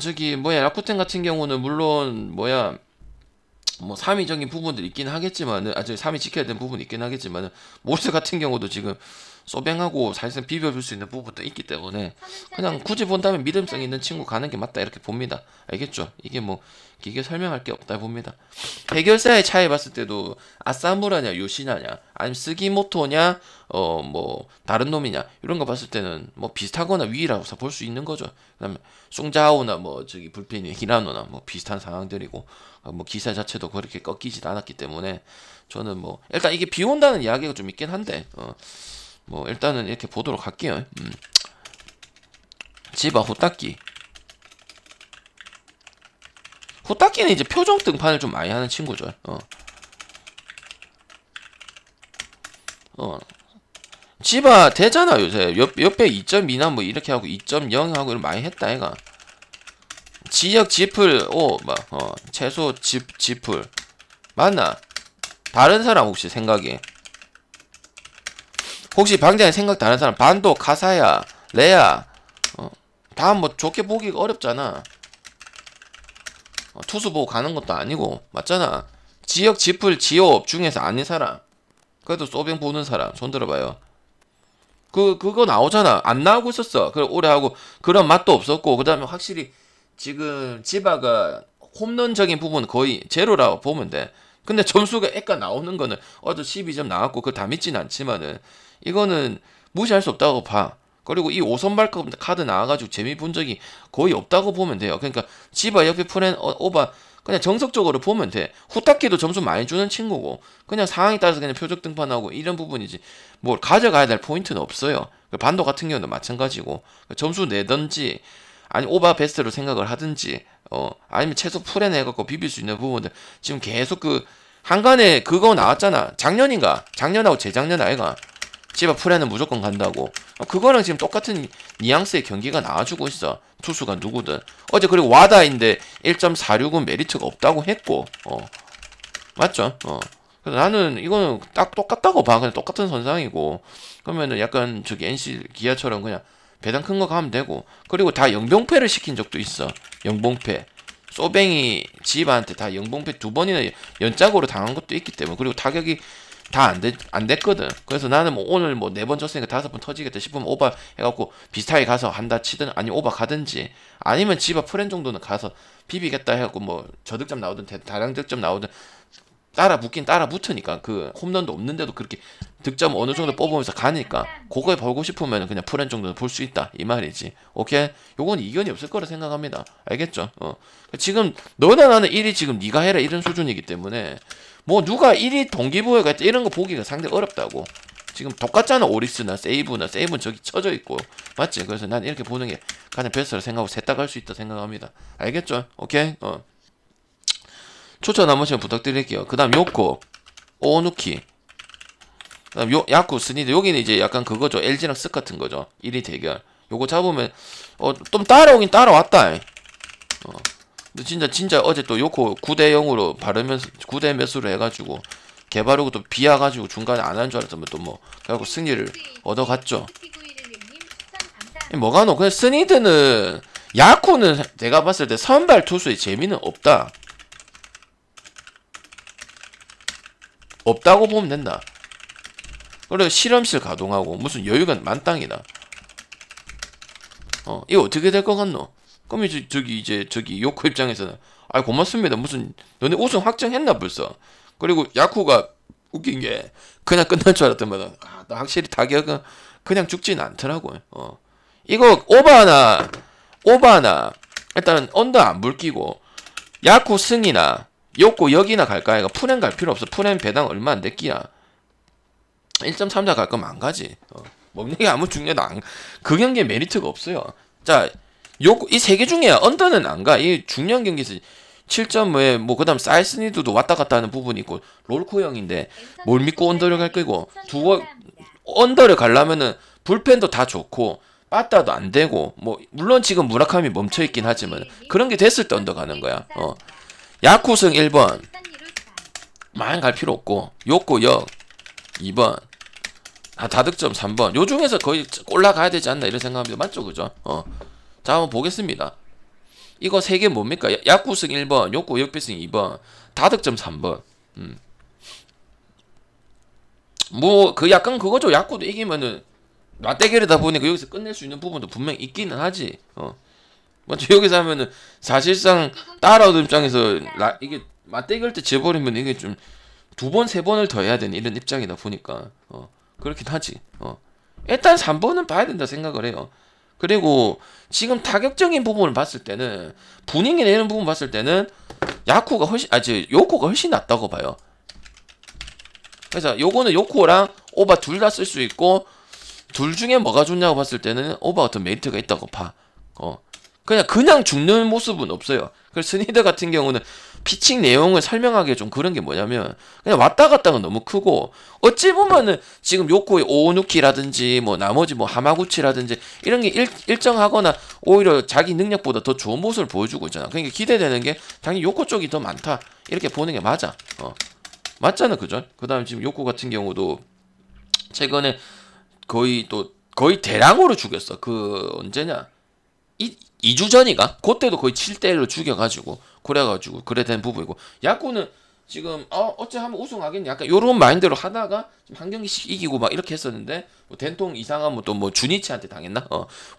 저기 뭐야 라쿠텐 같은 경우는 물론 뭐야 뭐 3위적인 부분들 있긴 하겠지만은 아저 3위 지켜야 되는 부분이 있긴 하겠지만은 모르스 같은 경우도 지금 소뱅하고 사실상 비벼볼 수 있는 부분도 있기 때문에 그냥 굳이 본다면 믿음성 있는 친구 가는 게 맞다 이렇게 봅니다. 알겠죠? 이게 뭐 길게 설명할 게 없다 봅니다. 해결사의 차이 봤을 때도 아사무라냐 요시나냐 아니면 스기모토냐 뭐 다른 놈이냐 이런 거 봤을 때는 뭐 비슷하거나 위라고 볼 수 있는 거죠. 그다음에 숭자오나 뭐 저기 불펜이 히라노나 뭐 비슷한 상황들이고 뭐 기사 자체도 그렇게 꺾이지 않았기 때문에 저는 뭐 일단 이게 비 온다는 이야기가 좀 있긴 한데 뭐 일단은 이렇게 보도록 할게요. 지바 호타키. 호타키는 이제 표정 등판을 좀 많이 하는 친구죠. 지바 되잖아 요새 옆에 2.2나 뭐 이렇게 하고 2.0 하고 이런 많이 했다 얘가. 지역 지플 최소 지플 맞나? 다른 사람 혹시 생각이? 혹시 방장의 생각 다른 사람 반도 카사야 레야 다 뭐 좋게 보기가 어렵잖아. 투수 보고 가는 것도 아니고 맞잖아. 지역 지플 지업 중에서 아닌 사람 그래도 소뱅 보는 사람 손 들어봐요. 그거 나오잖아. 안 나오고 있었어. 그래 오래 하고 그런 맛도 없었고 그 다음에 확실히 지금 지바가 홈런적인 부분은 거의 제로라고 보면 돼. 근데 점수가 애까 나오는 거는 어제 12점 나왔고 그걸 다 믿진 않지만은 이거는 무시할 수 없다고 봐. 그리고 이 5선발 카드 나와가지고 재미 본 적이 거의 없다고 보면 돼요. 그러니까 지바 옆에 프렌 오바 그냥 정석적으로 보면 돼. 후타키도 점수 많이 주는 친구고 그냥 상황에 따라서 그냥 표적 등판하고 이런 부분이지 뭘 가져가야 될 포인트는 없어요. 반도 같은 경우는 마찬가지고 점수 내던지 아니 오바 베스트로 생각을 하든지 아니면 최소 프렌 해갖고 비빌 수 있는 부분들 지금 계속 그 한간에 그거 나왔잖아. 작년하고 재작년 아이가 지바 프렌은 무조건 간다고. 그거랑 지금 똑같은 뉘앙스의 경기가 나와주고 있어. 투수가 누구든. 어제 그리고 와다인데 1.46은 메리트가 없다고 했고 맞죠? 그래서 나는 이거는 딱 똑같다고 봐. 그냥 똑같은 선상이고 그러면은 약간 저기 NC 기아처럼 그냥 배당 큰 거 가면 되고 그리고 다 영봉패를 시킨 적도 있어. 영봉패 소뱅이 지바한테 다 영봉패 2번이나 연짝으로 당한 것도 있기 때문에 그리고 타격이 다 안 됐거든. 그래서 나는 뭐 오늘 뭐 4번 졌으니까 5번 터지겠다 싶으면 오바 해갖고 비슷하게 가서 한다 치든 아니 오바 가든지 아니면 지바 프렌 정도는 가서 비비겠다 해갖고 뭐 저득점 나오든 다량 득점 나오든 따라 붙으니까 그 홈런도 없는데도 그렇게 득점 어느 정도 뽑으면서 가니까 그거에 벌고 싶으면 그냥 프렌 정도는 볼 수 있다 이 말이지. 오케이? 요건 이견이 없을 거라 생각합니다. 알겠죠? 지금 너나 나는 1위 지금 네가 해라 이런 수준이기 때문에 뭐 누가 1위 동기부여가 있다 이런 거 보기가 상당히 어렵다고. 지금 똑같잖아. 오릭스나 세이브는 저기 쳐져 있고 맞지? 그래서 난 이렇게 보는 게 가장 베스트라 생각하고 셋다 갈 수 있다 생각합니다. 알겠죠? 오케이? 추천 한 번씩 부탁드릴게요. 그 다음 요코 오누키 그 다음 야쿠 스니드 여기는 이제 약간 그거죠. LG랑 쓱 같은 거죠. 1위 대결 요거 잡으면 좀 따라오긴 따라왔다. 근데 진짜 어제 또 요코 9대0으로 바르면서 9대 몇으로 해가지고 개바르고 또 비와가지고 중간에 안 하는 줄 알았더니 또 뭐 그래갖고 승리를 얻어갔죠. 뭐가노? 그냥 스니드는 야쿠는 내가 봤을 때 선발 투수의 재미는 없다고 보면 된다. 그리고 실험실 가동하고 무슨 여유가 만땅이다. 이거 어떻게 될 것 같노? 그럼 이제 저기 요코 입장에서는 아 고맙습니다. 무슨 너네 우승 확정했나 벌써. 그리고 야쿠가 웃긴 게 그냥 끝날 줄 알았더만 나 확실히 타격은 그냥 죽지는 않더라고요. 이거 오바나 일단 언더 안 불끼고 야쿠 승이나 요코 여기나 갈까? 이거 푸렌 갈 필요 없어. 푸렌 배당 얼마 안 됐기야. 1.3자 갈 거면 안 가지. 먹는 게 아무 중요하도 안. 그 경기에 메리트가 없어요. 자, 이 세 개 중에 언더는 안 가. 이 중요한 경기에서 7.5에 뭐 그다음 사이스니드도 왔다 갔다 하는 부분이 있고 롤코 형인데 뭘 믿고 언더를 갈 거고 언더를 가려면은 불펜도 다 좋고 빠따도 안 되고 뭐 물론 지금 무라카미 멈춰 있긴 하지만 그런 게 됐을 때 언더 가는 거야. 야쿠승 1번 많이 갈 필요 없고 요코 역 2번 다득점 3번 요 중에서 거의 올라가야 되지 않나 이런 생각합니다. 맞죠 그죠? 자 한번 보겠습니다. 이거 3개 뭡니까? 야쿠승 1번 요코 역배승 2번 다득점 3번 뭐 그 약간 그거죠. 야쿠도 이기면은 맞대결이다 보니까 여기서 끝낼 수 있는 부분도 분명히 있기는 하지. 먼저 여기서 하면은 사실상 따라오는 입장에서 이게 맞대결 때 져버리면 이게 좀 2번, 3번을 더 해야 되는 이런 입장이다 보니까 그렇긴 하지. 일단 3번은 봐야 된다 생각을 해요. 그리고 지금 타격적인 부분을 봤을 때는 분위기 내는 부분 봤을 때는 야쿠가 훨씬 요코가 훨씬 낫다고 봐요. 그래서 요거는 요코랑 오바 둘 다 쓸 수 있고 둘 중에 뭐가 좋냐고 봤을 때는 오바 같은 메리트가 있다고 봐. 그냥 죽는 모습은 없어요. 그래서 스니더 같은 경우는 피칭 내용을 설명하기에 좀 그런 게 뭐냐면 그냥 왔다 갔다가 너무 크고 어찌 보면은 지금 요코의 오누키라든지 뭐 나머지 뭐 하마구치라든지 이런 게 일정하거나 오히려 자기 능력보다 더 좋은 모습을 보여주고 있잖아. 그러니까 기대되는 게 당연히 요코 쪽이 더 많다 이렇게 보는 게 맞아. 맞잖아 그죠? 그 다음에 지금 요코 같은 경우도 최근에 거의 대량으로 죽였어. 그 언제냐 2주 전이가? 그때도 거의 7대1로 죽여가지고 그래가지고 그래 된 부분이고 야구는 지금 어째 하면 우승하겠냐 약간 요런 마인드로 하다가 좀 한 경기씩 이기고 막 이렇게 했었는데 뭐 된통 이상하면 또 뭐 주니치한테 당했나?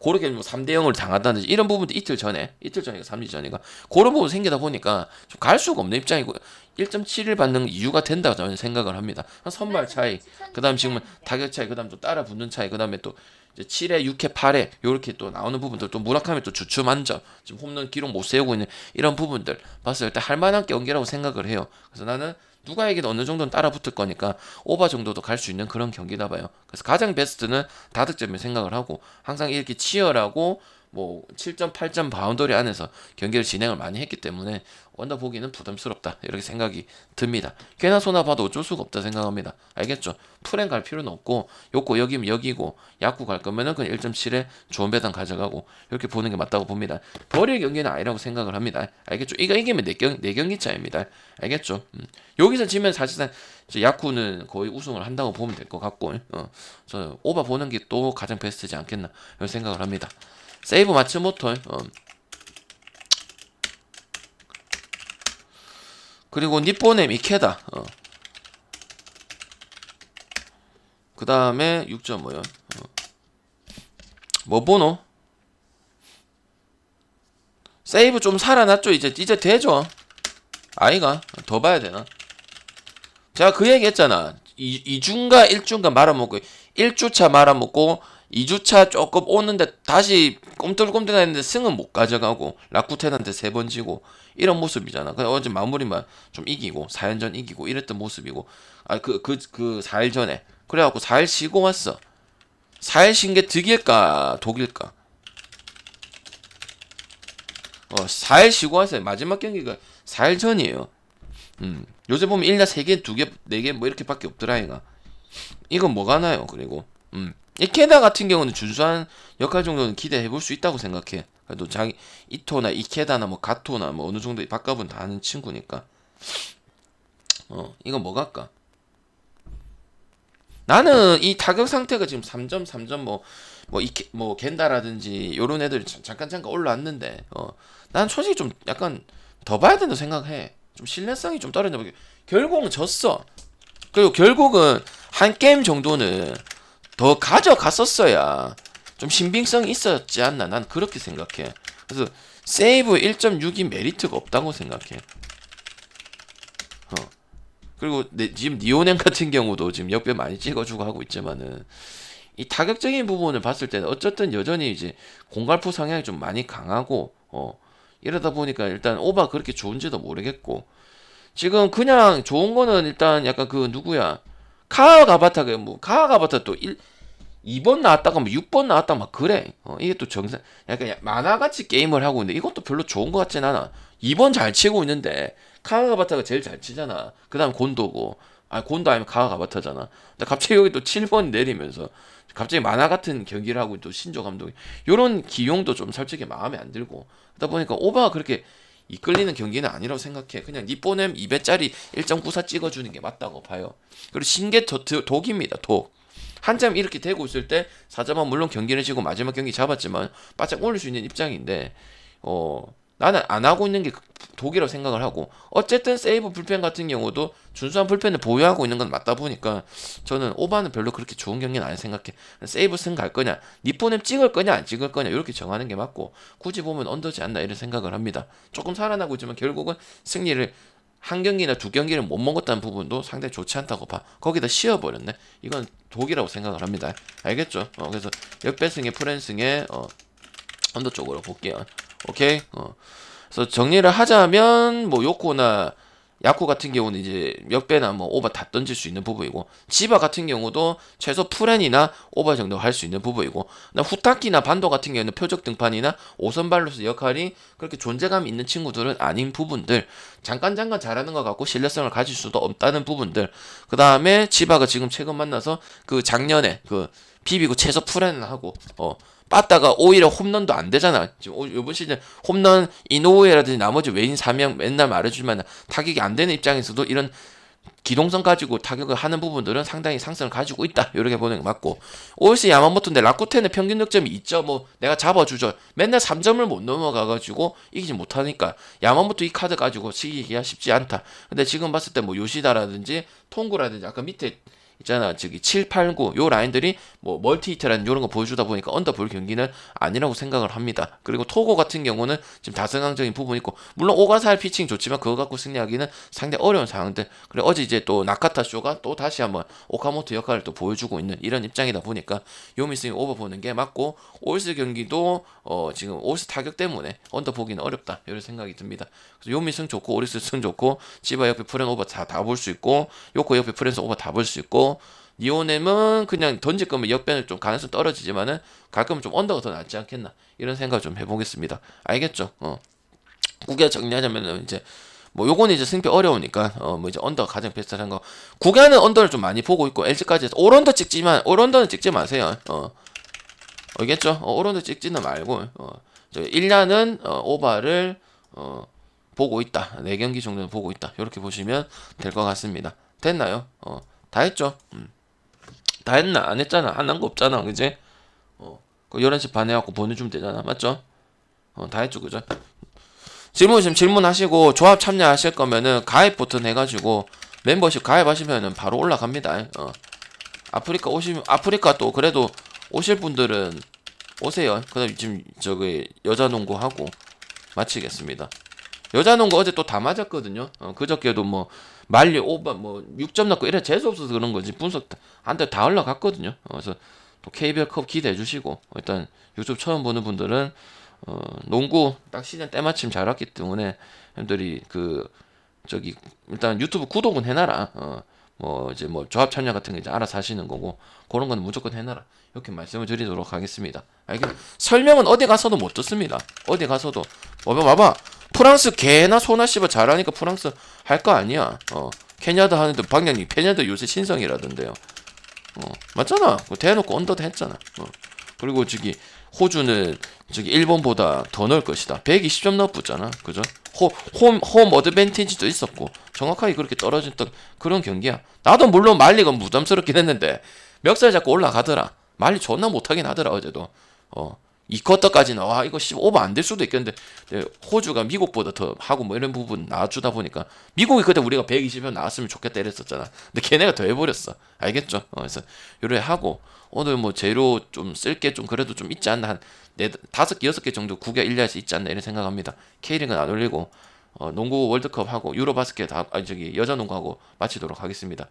그렇게 뭐 3대0을 당한다든지 이런 부분도 이틀 전이가 3일 전이가 그런 부분 생기다 보니까 좀 갈 수가 없는 입장이고 1.7을 받는 이유가 된다고 저는 생각을 합니다. 한 선발 차이, 그 다음 지금은 타격 차이, 그 다음 또 따라 붙는 차이, 그 다음에 또 이제 7회, 6회, 8회 요렇게 또 나오는 부분들 또 무라카미 또 주춤한 점 지금 홈런 기록 못 세우고 있는 이런 부분들 봤을 때 할만한 경기라고 생각을 해요. 그래서 나는 누가 이기든 어느 정도는 따라 붙을 거니까 오버 정도도 갈 수 있는 그런 경기다 봐요. 그래서 가장 베스트는 다득점을 생각을 하고 항상 이렇게 치열하고 뭐 7점, 8점 바운더리 안에서 경기를 진행을 많이 했기 때문에 언더 보기는 부담스럽다 이렇게 생각이 듭니다. 꽤나 소나 봐도 어쩔 수가 없다 생각합니다. 알겠죠? 프렌 갈 필요는 없고 요거 여기면 여기고 야구 갈 거면은 그냥 1.7에 좋은 배당 가져가고 이렇게 보는 게 맞다고 봅니다. 버릴 경기는 아니라고 생각을 합니다. 알겠죠? 이거 이기면 4경기 차입니다. 알겠죠? 여기서 지면 사실상 야쿠는 거의 우승을 한다고 보면 될 것 같고 저 오바 보는 게 또 가장 베스트지 않겠나 이런 생각을 합니다. 세이브 마츠모토 그리고 니포넴 이케다 그 다음에 6.5요 뭐 보노? 세이브 좀 살아났죠? 이제 되죠? 아이가 더 봐야 되나? 제가 그 얘기 했잖아. 2주인가 1주인가 말아먹고 1주차 말아먹고 2주차 조금 오는데 다시 꼼틀꼼틀 했는데 승은 못 가져가고 라쿠텐한테 3번 지고 이런 모습이잖아. 그래서 어제 마무리만 좀 이기고 4연전 이기고 이랬던 모습이고 그 4일 전에 그래갖고 4일 쉬고 왔어. 4일 쉰 게 득일까 독일까? 4일 쉬고 왔어요. 마지막 경기가 4일 전이에요. 요새 보면 1년 3개, 2개, 4개 뭐 이렇게밖에 없더라 이가. 이건 뭐가 나요? 그리고 이케다 같은 경우는 준수한 역할 정도는 기대해 볼 수 있다고 생각해. 그래도 자기 이토나 이케다나 뭐 가토나 뭐 어느 정도 바꿔본 다 아는 친구니까. 이건 뭐 갈까? 나는 이 타격 상태가 지금 3점, 3점 뭐 겐다라든지 요런 애들이 잠깐 올라왔는데 난 솔직히 좀 약간 더 봐야 된다고 생각해. 좀 신뢰성이 좀 떨어져. 결국은 졌어. 그리고 결국은 한 게임 정도는 더 가져갔었어야 좀 신빙성이 있었지 않나 난 그렇게 생각해. 그래서 세이브 1.6이 메리트가 없다고 생각해. 그리고 지금 니오넨 같은 경우도 지금 역배 많이 찍어주고 하고 있지만은 이 타격적인 부분을 봤을 때는 어쨌든 여전히 이제 공갈포 성향이 좀 많이 강하고 이러다 보니까 일단 오바 그렇게 좋은지도 모르겠고 지금 그냥 좋은 거는 일단 약간 그 누구야 카와가바타가 뭐 카와가바타 또 2번 나왔다가 뭐 6번 나왔다 막 그래. 이게 또 정상 약간 만화같이 게임을 하고 있는데 이것도 별로 좋은 것 같진 않아. 2번 잘 치고 있는데 카와가바타가 제일 잘 치잖아. 그 다음 곤도고 곤도 아니면 카와가바타잖아. 근데 갑자기 여기 또 7번 내리면서 갑자기 만화 같은 경기를 하고 또 신조 감독이 요런 기용도 좀 솔직히 마음에 안 들고 그러다 보니까 오바가 그렇게 이끌리는 경기는 아니라고 생각해. 그냥 니뽀넴 2배짜리 1.94 찍어주는 게 맞다고 봐요. 그리고 신계 독입니다. 독. 한참 이렇게 되고 있을 때 4점은 물론 경기를 지고 마지막 경기 잡았지만 바짝 올릴 수 있는 입장인데 나는 안 하고 있는 게 독이라고 생각을 하고 어쨌든 세이브 불펜 같은 경우도 준수한 불펜을 보유하고 있는 건 맞다 보니까 저는 오바는 별로 그렇게 좋은 경기는 아니 생각해. 세이브 승 갈 거냐 니포넴 찍을 거냐 안 찍을 거냐 이렇게 정하는 게 맞고 굳이 보면 언더지 않나 이런 생각을 합니다. 조금 살아나고 있지만 결국은 승리를 한 경기나 두 경기를 못 먹었다는 부분도 상당히 좋지 않다고 봐. 거기다 씌워버렸네. 이건 독이라고 생각을 합니다. 알겠죠? 그래서 역배승에 프랜승에 언더 쪽으로 볼게요. 오케이. 그래서 정리를 하자면 뭐 요코나 야쿠 같은 경우는 이제 역배나 뭐 오바 다 던질 수 있는 부분이고 지바 같은 경우도 최소 프렌이나 오바 정도 할 수 있는 부분이고 후타키나 반도 같은 경우는 표적 등판이나 5선 발로서 역할이 그렇게 존재감 있는 친구들은 아닌 부분들 잠깐 잘하는 것 같고 신뢰성을 가질 수도 없다는 부분들 그 다음에 지바가 지금 최근 만나서 그 작년에 그 비비고 최소 프렌을 하고 빠다가 오히려 홈런도 안 되잖아. 지금 이번 시즌 홈런 이노우에라든지 나머지 외인 4명 맨날 말해주지만 타격이 안 되는 입장에서도 이런 기동성 가지고 타격을 하는 부분들은 상당히 상승을 가지고 있다. 이렇게 보는 게 맞고 올시 야마모토인데 라쿠텐의 평균 득점이 2.5 내가 잡아주죠. 맨날 3점을 못 넘어가가지고 이기지 못하니까 야마모토 이 카드 가지고 치기가 쉽지 않다. 근데 지금 봤을 때 뭐 요시다라든지 통구라든지 아까 밑에 있잖아 저기 7, 8, 9 요 라인들이 뭐 멀티 히트라는 요런 거 보여주다 보니까 언더 볼 경기는 아니라고 생각을 합니다. 그리고 토고 같은 경우는 지금 다승강적인 부분이 있고 물론 오가사의 피칭 좋지만 그거 갖고 승리하기는 상당히 어려운 상황들. 그리고 어제 이제 또 나카타 쇼가 또 다시 한번 오카모토 역할을 또 보여주고 있는 이런 입장이다 보니까 요미스이 오버 보는 게 맞고 올스 경기도 지금 올스 타격 때문에 언더 보기는 어렵다 이런 생각이 듭니다. 그래서 요미승 좋고 오리스 승 좋고 지바 옆에 프렌 오버 다 볼 수 있고 요코 옆에 프렌스 오버 다 볼 수 있고 니오넴은 그냥 던질 거면 역변을 좀 가능성 떨어지지만은 갈 거면 좀 언더가 더 낫지 않겠나 이런 생각 좀 해보겠습니다. 알겠죠? 구개 정리하자면은 이제 뭐 요거는 이제 승패 어려우니까 뭐 이제 언더가 가장 베스트한 거. 구개는 언더를 좀 많이 보고 있고 LG까지 해서 오런더 찍지만 오런더는 찍지 마세요. 알겠죠? 오런더 찍지는 말고 1년은 오바를 보고 있다. 4경기 정도는 보고 있다. 이렇게 보시면 될 것 같습니다. 됐나요? 다 했죠? 다 했나? 안 했잖아. 안 한 거 없잖아. 그지? 그 11시 반에 갖고 보내주면 되잖아. 맞죠? 다 했죠. 그죠? 질문하시고 조합 참여하실 거면은 가입 버튼 해가지고 멤버십 가입하시면은 바로 올라갑니다. 아프리카 또 그래도 오실 분들은 오세요. 그 다음 지금 저기 여자 농구 하고 마치겠습니다. 여자 농구 어제 또 다 맞았거든요. 그저께도 뭐 말리 오바 뭐 6점 넣고 이래 재수 없어서 그런 거지 분석 한테 다 올라갔거든요. 그래서 또 KBL 컵 기대해 주시고 일단 유튜브 처음 보는 분들은 농구 딱 시즌 때마침 잘 왔기 때문에 형들이 그 저기 일단 유튜브 구독은 해놔라. 뭐 이제 뭐 조합 참여 같은 거 이제 알아서 하시는 거고 그런 거는 무조건 해놔라. 이렇게 말씀을 드리도록 하겠습니다. 설명은 어디 가서도 못 듣습니다. 어디 가서도 봐봐 프랑스 개나 소나 씨발 잘하니까 프랑스 할 거 아니야. 케냐도 하는데 방장님 케냐도 요새 신성이라던데요. 맞잖아. 대놓고 언더도 했잖아. 그리고 저기 호주는 저기 일본보다 더 넣을 것이다. 120점 넣었잖아. 그죠? 홈 어드밴티지도 있었고 정확하게 그렇게 떨어졌던 그런 경기야. 나도 물론 말리가 부담스럽긴 했는데 멱살 잡고 올라가더라. 말리 존나 못하긴 하더라 어제도. 2쿼터까지는 와 이거 오버 안 될 수도 있겠는데 근데 호주가 미국보다 더 하고 뭐 이런 부분 나와주다 보니까 미국이 그때 우리가 120연 나왔으면 좋겠다 이랬었잖아. 근데 걔네가 더 해버렸어. 알겠죠? 그래서 요래 하고 오늘 뭐 재료 좀 쓸 게 좀 그래도 좀 있지 않나 한 5개 6개 정도 국외 일리아에서 있지 않나 이런 생각합니다. K리그는 안 올리고 농구 월드컵 하고 유로 바스켓 저기 여자 농구하고 마치도록 하겠습니다.